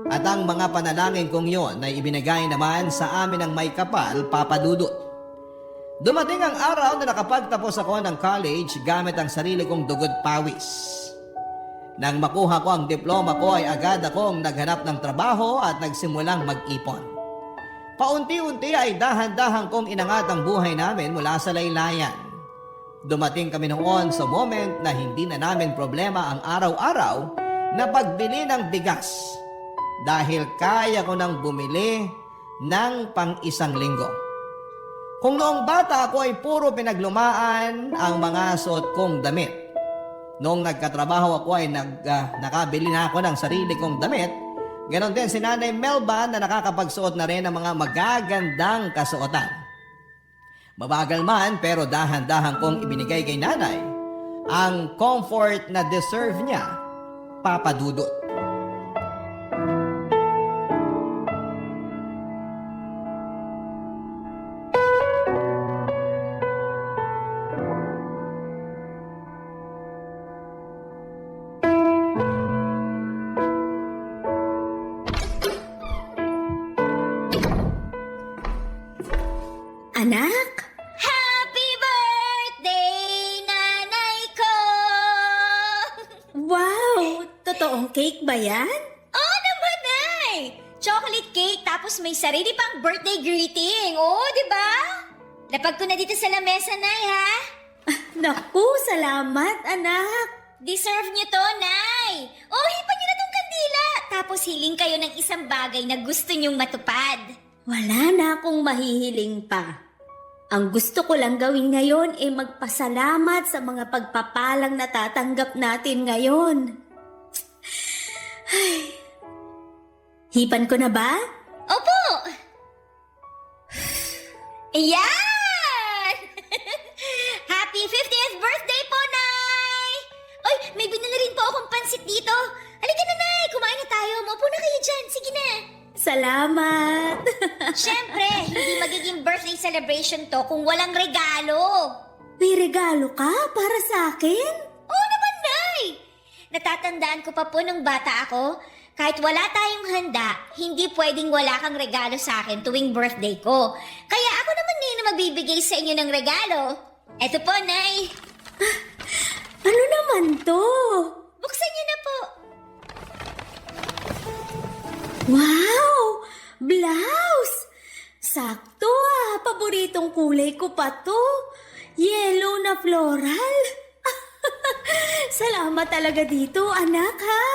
At ang mga panalangin kong yon ay ibinigay naman sa amin ng may kapal, Papa Dudut. Dumating ang araw na nakapagtapos ako ng college gamit ang sarili kong dugod pawis. Nang makuha ko ang diploma ko ay agad akong naghanap ng trabaho at nagsimulang mag-ipon. Paunti-unti ay dahan-dahan kong inangat ang buhay namin mula sa laylayan. Dumating kami noon sa moment na hindi na namin problema ang araw-araw na pagbili ng bigas dahil kaya ko nang bumili ng pang-1 linggo. Kung noong bata ako ay puro pinaglumaan ang mga suot kong damit. Noong nagkatrabaho ako ay nakabili na ako ng sarili kong damit. Ganon din si Nanay Melba na nakakapagsuot na rin ng mga magagandang kasuotan. Mabagal man pero dahan-dahan kong ibinigay kay nanay ang comfort na deserve niya, Papa Dudut. Anak? Happy birthday, nanay ko! Wow! Totoong cake ba yan? Oo naman, Nay! Chocolate cake tapos may sarili pang birthday greeting. Oo, di ba? Lapag ko na dito sa lamesa, Nay, ha? Naku, salamat, anak. Deserve niyo to, Nay! Oh, hipan niyo na tong kandila! Tapos hiling kayo ng isang bagay na gusto niyong matupad. Wala na akong mahihiling pa. Ang gusto ko lang gawin ngayon ay magpasalamat sa mga pagpapalang natatanggap natin ngayon. Ay. Hipan ko na ba? Opo! Ayan! Happy 50th birthday po, Nay! Oy, may binili rin po akong pansit dito. Halika na, Nay! Kumain na tayo. Maupo na kayo dyan. Sige na. Salamat! Siyempre, hindi magiging birthday celebration to kung walang regalo. May regalo ka para sa akin? Oo naman, Nay! Natatandaan ko pa po nung bata ako, kahit wala tayong handa, hindi pwedeng wala kang regalo sa akin tuwing birthday ko. Kaya ako naman din na magbibigay sa inyo ng regalo. Eto po, Nay. Ano naman to? Buksan niyo na po. Wow! Blouse! Sakto ah! Paboritong kulay ko pa to. Yellow na floral. Salamat talaga dito, anak ha.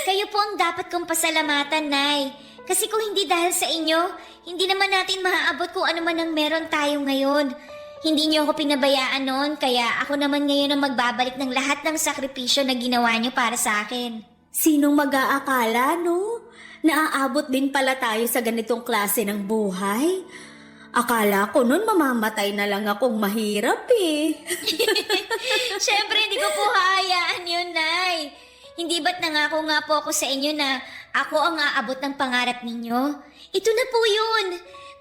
Kayo po ang dapat kong pasalamatan, Nay. Kasi kung hindi dahil sa inyo, hindi naman natin maaabot kung ano man ang meron tayo ngayon. Hindi niyo ako pinabayaan noon, kaya ako naman ngayon ang magbabalik ng lahat ng sakripisyo na ginawa niyo para sa akin. Sinong mag-aakala, no? Naaabot din pala tayo sa ganitong klase ng buhay. Akala ko nun mamamatay na lang akong mahirap eh. Siyempre, hindi ko po hayaan yun, Nay. Hindi ba't nangako nga po ako sa inyo na ako ang aabot ng pangarap ninyo? Ito na po yun.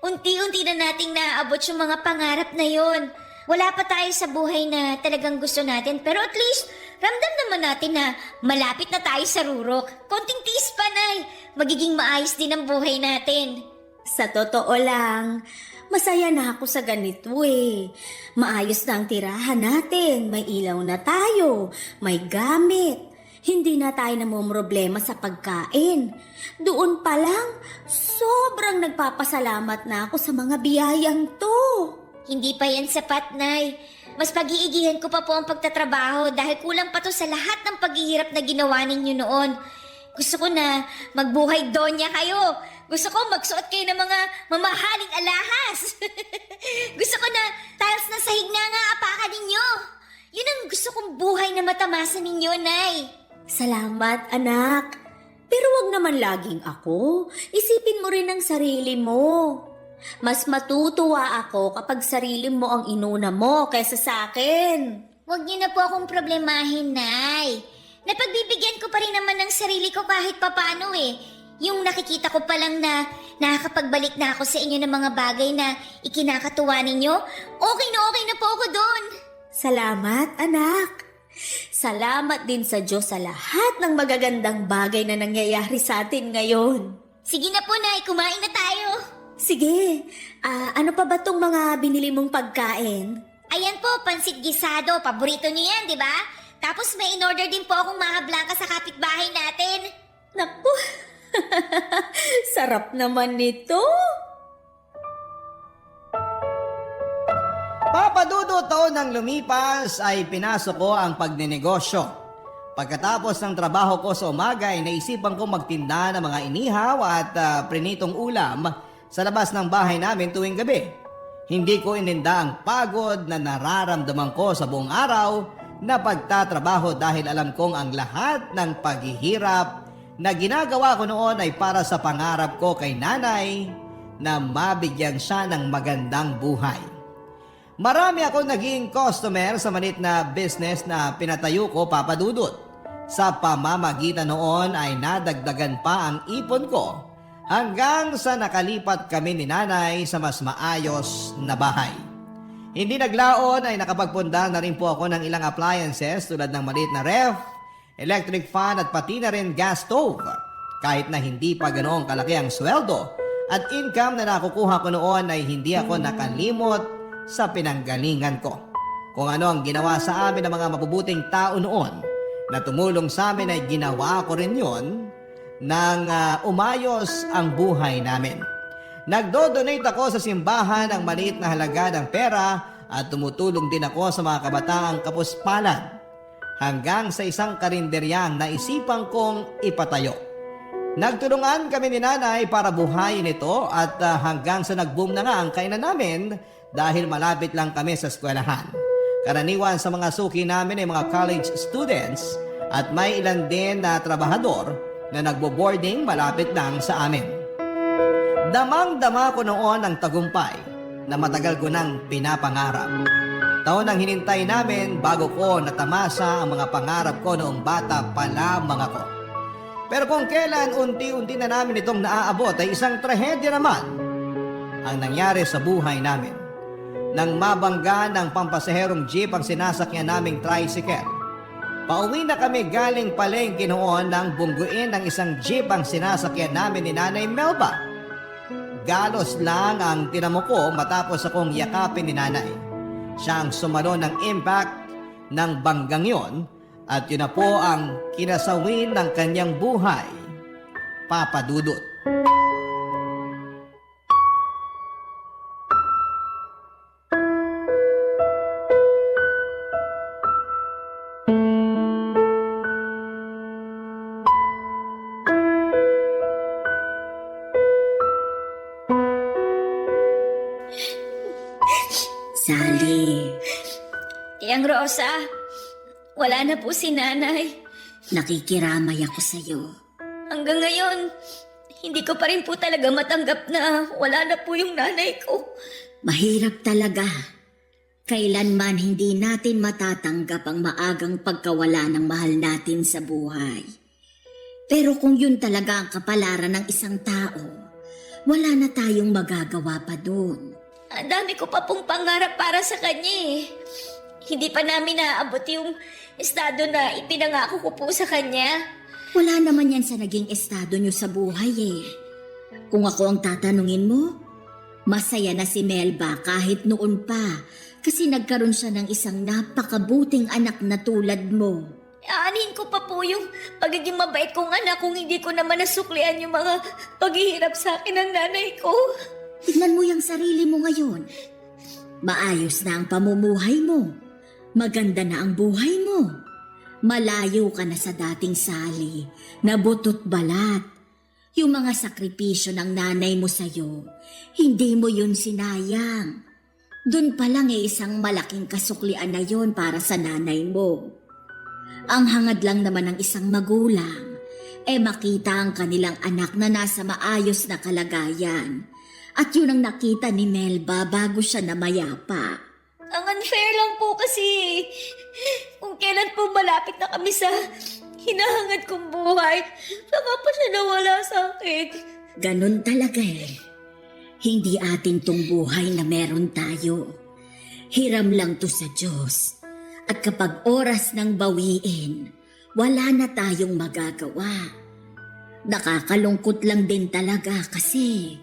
Unti-unti na nating naaabot yung mga pangarap na yun. Wala pa tayo sa buhay na talagang gusto natin, pero at least ramdam naman natin na malapit na tayo sa rurok. Konting tiis pa, Nay. Magiging maayos din ang buhay natin. Sa totoo lang, masaya na ako sa ganito eh. Maayos na ang tirahan natin, may ilaw na tayo, may gamit. Hindi na tayo namumroblema sa pagkain. Doon pa lang, sobrang nagpapasalamat na ako sa mga biyayang to. Hindi pa yan sapat, Nay. Mas pag-iigihan ko pa po ang pagtatrabaho dahil kulang pa to sa lahat ng paghihirap na ginawa ninyo noon. Gusto ko na magbuhay donya kayo. Gusto ko magsuot kayo ng mga mamahaling alahas. Gusto ko na tiles na sahig na nga apakan ninyo. Yun ang gusto kong buhay na matamasa ninyo, Nay. Salamat, anak. Pero wag naman laging ako. Isipin mo rin ang sarili mo. Mas matutuwa ako kapag sarili mo ang inuna mo kaysa sa akin. Huwag niyo na po akong problemahin, Nay. Napagbibigyan ko pa rin naman ng sarili ko kahit papano eh. Yung nakikita ko pa lang na nakakapagbalik na ako sa inyo ng mga bagay na ikinakatuwa ninyo, okay na po ako doon. Salamat, anak. Salamat din sa Diyos sa lahat ng magagandang bagay na nangyayari sa atin ngayon. Sige na po, Nay. Kumain na tayo. Sige, ano pa ba tong mga binili mong pagkain? Ayan po, pansit gisado. Paborito niyo yan, di ba? Tapos may in-order din po akong maha blanca sa kapitbahay natin. Naku, sarap naman nito. Papadudo taon ng lumipas ay pinasok ko ang pagnenegosyo. Pagkatapos ng trabaho ko sa umaga ay naisipan ko magtinda ng mga inihaw at prinitong ulam sa labas ng bahay namin tuwing gabi. Hindi ko ininda ang pagod na nararamdaman ko sa buong araw na pagtatrabaho dahil alam kong ang lahat ng paghihirap na ginagawa ko noon ay para sa pangarap ko kay nanay na mabigyan siya ng magandang buhay. Marami ako naging customer sa maliit na business na pinatayo ko, Papa Dudut. Sa pamamagitan noon ay nadagdagan pa ang ipon ko hanggang sa nakalipat kami ni nanay sa mas maayos na bahay. Hindi naglaon ay nakapagpunda na rin po ako ng ilang appliances tulad ng maliit na ref, electric fan at pati na rin gas stove. Kahit na hindi pa ganoong kalaki ang sweldo at income na nakukuha ko noon ay hindi ako nakalimot sa pinanggalingan ko. Kung ano ang ginawa sa amin ng mga mabubuting tao noon na tumulong sa amin ay ginawa ko rin yon nang umayos ang buhay namin. Nagdo-donate ako sa simbahan ng maliit na halaga ng pera at tumutulong din ako sa mga kabataang kapuspalan hanggang sa isang karinderyang naisipan kong ipatayo. Nagtulungan kami ni nanay para buhayin ito at hanggang sa nag-boom na nga ang kainan namin dahil malapit lang kami sa eskwelahan. Karaniwan sa mga suki namin ay mga college students at may ilan din na trabahador na nagbo-boarding malapit lang sa amin. Damang-dama ko noon ang tagumpay na matagal ko nang pinapangarap. Taon ang hinintay namin bago ko natamasa ang mga pangarap ko noong bata pa lamang ako. Pero kung kailan unti-unti na namin itong naaabot ay isang trahedya naman ang nangyari sa buhay namin. Nang mabangga ng pampasaherong jeep ang sinasakyan naming tricycle. Pauwi na kami galing palengke noon nang bungguin ng isang jeep ang sinasakyan namin ni Nanay Melba. Galos lang ang tinamo ko matapos akong yakapin ni Nanay. Siya ang sumalo ng impact ng banggang yon at yun na po ang kinasawin ng kanyang buhay. Papa Dudut. Sally, Tiyang Rosa, wala na po si nanay. nakikiramay ako sa'yo. Hanggang ngayon, hindi ko pa rin po talaga matanggap na wala na po yung nanay ko. Mahirap talaga. Kailanman hindi natin matatanggap ang maagang pagkawala ng mahal natin sa buhay. Pero kung yun talaga ang kapalaran ng isang tao, wala na tayong magagawa pa doon. Ang dami ko pa pong pangarap para sa kanya eh. Hindi pa namin naaabot yung estado na ipinangako ko po sa kanya. Wala naman yan sa naging estado nyo sa buhay eh. Kung ako ang tatanungin mo, masaya na si Melba kahit noon pa kasi nagkaroon siya ng isang napakabuting anak na tulad mo. Aanin ko pa po yung pagiging mabait kong anak kung hindi ko naman nasuklian yung mga paghihirap sa akin ng nanay ko. Tignan mo yung sarili mo ngayon. Maayos na ang pamumuhay mo. Maganda na ang buhay mo. Malayo ka na sa dating Sally na butot balat. Yung mga sakripisyo ng nanay mo sa'yo, hindi mo yun sinayang. Doon pa lang isang malaking kasuklian na yun para sa nanay mo. Ang hangad lang naman ng isang magulang, makita ang kanilang anak na nasa maayos na kalagayan. At yun ang nakita ni Melba bago siya namayapa. Ang unfair lang po kasi kung kailan po malapit na kami sa hinahangad kong buhay, saka pa siya nawala sa akin. Ganon talaga eh. Hindi atin tong buhay na meron tayo. Hiram lang to sa Diyos. At kapag oras ng bawiin, wala na tayong magagawa. Nakakalungkot lang din talaga kasi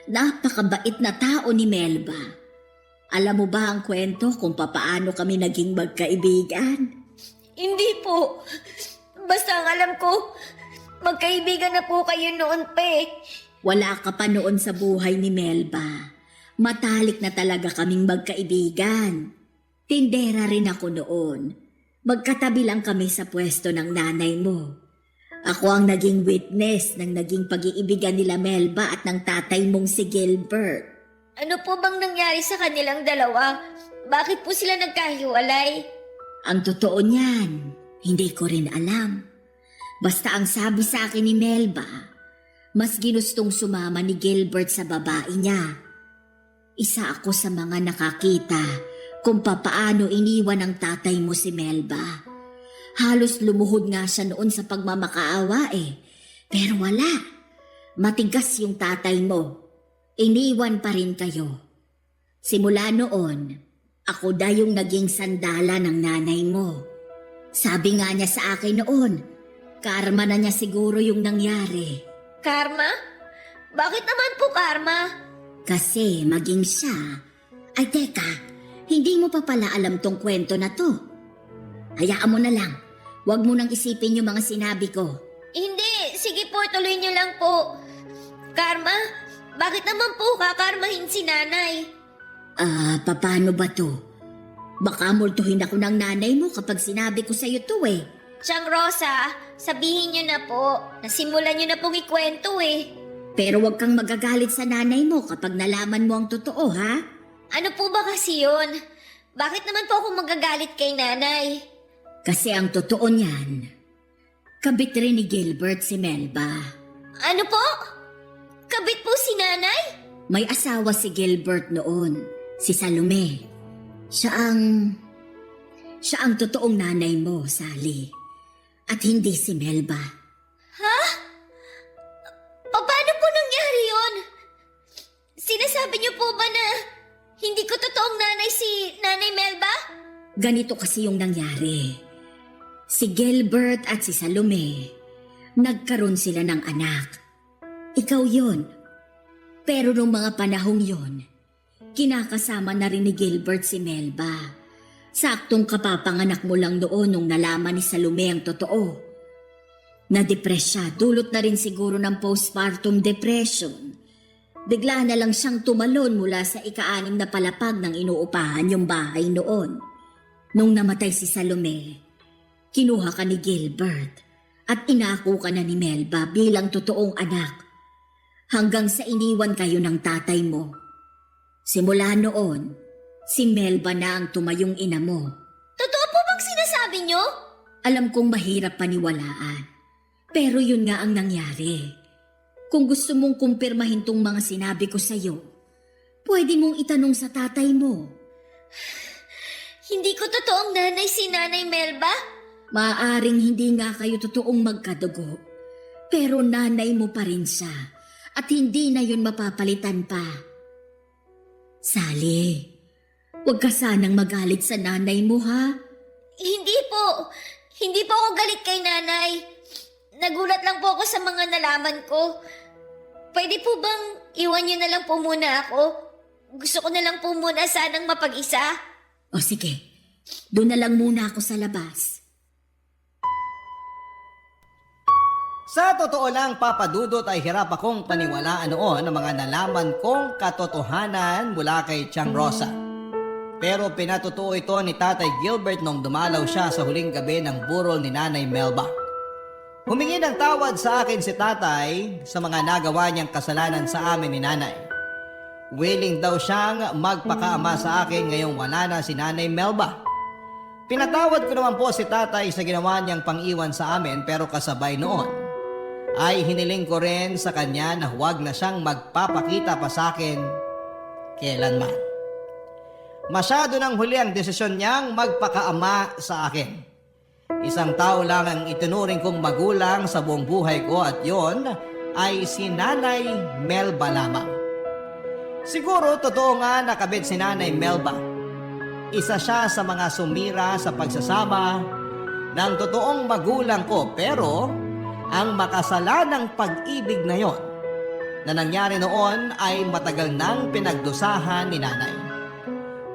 napakabait na tao ni Melba. Alam mo ba ang kwento kung papaano kami naging magkaibigan? Hindi po. Basta ang alam ko, magkaibigan na po kayo noon pa eh. Wala ka pa noon sa buhay ni Melba. Matalik na talaga kaming magkaibigan. Tindera rin ako noon. Magkatabi lang kami sa pwesto ng nanay mo. Ako ang naging witness ng naging pag-iibigan nila Melba at ng tatay mong si Gilbert. Ano po bang nangyari sa kanilang dalawa? Bakit po sila nagkahiwalay? Ang totoo niyan, hindi ko rin alam. Basta ang sabi sa akin ni Melba, mas ginustong sumama ni Gilbert sa babae niya. Isa ako sa mga nakakita kung papaano iniwan ng tatay mo si Melba. Halos lumuhod nga siya noon sa pagmamakaawa eh. Pero wala. Matigas yung tatay mo. Iniwan pa rin kayo. Simula noon, ako daw yung naging sandala ng nanay mo. Sabi nga niya sa akin noon, karma na niya siguro yung nangyari. Karma? Bakit naman po karma? Kasi maging siya. Ay teka, hindi mo pa pala alam tong kwento na to. Hayaan mo na lang. Huwag mo nang isipin yung mga sinabi ko. Hindi, sige po, tuloy niyo lang po. Karma? Bakit naman po kakarmahin si nanay? Paano ba to? Baka multuhin ako ng nanay mo kapag sinabi ko sa'yo to eh. Tiyang Rosa, sabihin niyo na po. Nasimulan niyo na pong ikwento eh. Pero huwag kang magagalit sa nanay mo kapag nalaman mo ang totoo, ha? Ano po ba kasi yun? Bakit naman po ako magagalit kay nanay? Kasi ang totoo niyan, kabit rin ni Gilbert si Melba. Ano po? Kabit po si nanay? May asawa si Gilbert noon, si Salome. Siya ang totoong nanay mo, Sally. At hindi si Melba. Paano po nangyari yun? Sinasabi niyo po ba na hindi ko totoong nanay si Nanay Melba? Ganito kasi yung nangyari. Si Gilbert at si Salome, nagkaroon sila ng anak. Ikaw yon. Pero nung mga panahong yon, kinakasama na rin ni Gilbert si Melba. Saktong kapapanganak mo lang noon nung nalaman ni Salome ang totoo. Na-depress siya, dulot na rin siguro ng postpartum depression. Bigla na lang siyang tumalon mula sa ika-6 na palapag ng inuupahan yung bahay noon. Nung namatay si Salome, kinuha ka ni Gilbert at inako ka na ni Melba bilang totoong anak. Hanggang sa iniwan kayo ng tatay mo. Simula noon, si Melba na ang tumayong ina mo. Totoo po bang sinasabi niyo? Alam kong mahirap paniwalaan. Pero yun nga ang nangyari. Kung gusto mong kumpirmahin tong mga sinabi ko sa'yo, pwede mong itanong sa tatay mo. Hindi ko totoong nanay si Nanay Melba? Maaaring hindi nga kayo totoong magkadugo, pero nanay mo pa rin siya at hindi na yun mapapalitan pa. Sally, huwag ka sanang magalit sa nanay mo, ha? Hindi po. Hindi po ako galit kay nanay. Nagulat lang po ako sa mga nalaman ko. Pwede po bang iwan niyo na lang po muna ako? Gusto ko na lang po muna sanang mapag-isa. O sige, doon na lang muna ako sa labas. Sa totoo lang, Papa Dudut, ay hirap akong paniwalaan noon ang mga nalaman kong katotohanan mula kay Tiang Rosa. Pero pinatotoo ito ni Tatay Gilbert nung dumalaw siya sa huling gabi ng burol ni Nanay Melba. Humingi ng tawad sa akin si Tatay sa mga nagawa niyang kasalanan sa amin ni Nanay. Willing daw siyang magpakaama sa akin ngayong wala na si Nanay Melba. Pinatawad ko naman po si Tatay sa ginawa niyang pang-iwan sa amin, pero kasabay noon ay hiniling ko rin sa kanya na huwag na siyang magpapakita pa sa akin kailanman. Masyado nang huli ang desisyon niyang magpakaama sa akin. Isang tao lang ang itinuring kong magulang sa buong buhay ko at yon ay si Nanay Melba lamang. Siguro totoo nga nakabit si Nanay Melba. Isa siya sa mga sumira sa pagsasama ng totoong magulang ko, pero ang makasalanang pag-ibig na yon na nangyari noon ay matagal nang pinagdusahan ni Nanay.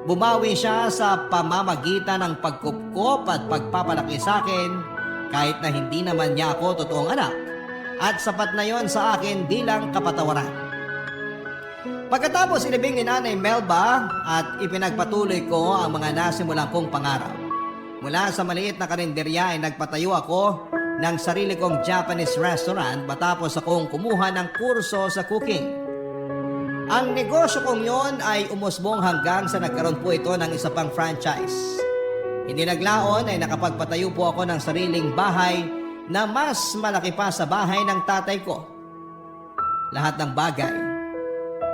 Bumawi siya sa pamamagitan ng pagkupkop at pagpapalaki sa akin kahit na hindi naman niya ako totoong anak, at sapat na yon sa akin bilang kapatawaran. Pagkatapos inibing ni Nanay Melba at ipinagpatuloy ko ang mga nasimulan kong pangarap. Mula sa maliit na karinderya ay nagpatayo ako ng sarili kong Japanese restaurant matapos akong kumuha ng kurso sa cooking. Ang negosyo kong yon ay umusbong hanggang sa nagkaroon po ito ng isa pang franchise. Hindi naglaon ay nakapagpatayo po ako ng sariling bahay na mas malaki pa sa bahay ng tatay ko. Lahat ng bagay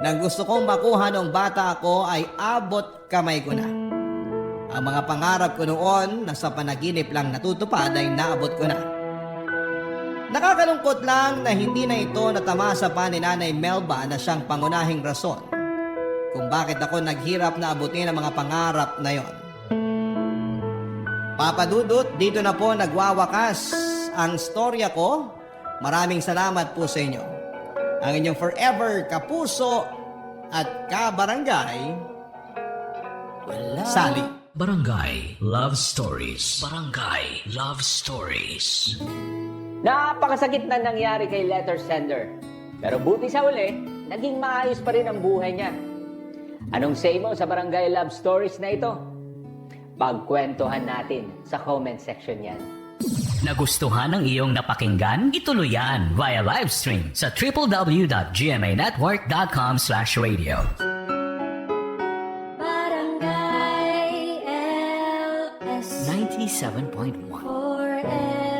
na gusto kong makuha nung bata ako ay abot kamay ko na. Ang mga pangarap ko noon na sa panaginip lang natutupad ay naabot ko na. Nakakalungkot lang na hindi na ito natamasa pa ni Nanay Melba na siyang pangunahing rason kung bakit ako naghirap na abutin ang mga pangarap na yon. Papa Dudut, dito na po nagwawakas ang storya ko. Maraming salamat po sa inyo. Ang inyong forever kapuso at kabarangay, Sally. Barangay Love Stories. Barangay Love Stories. Napakasakit na nangyari kay letter sender. Pero buti sa uli, naging maayos pa rin ang buhay niya. Anong say mo sa Barangay Love Stories na ito? Pagkwentuhan natin sa comment section yan. Nagustuhan ng iyong napakinggan? Ituloy yan via live stream sa www.gmanetwork.com/radio. Barangay LS 97.1 forever.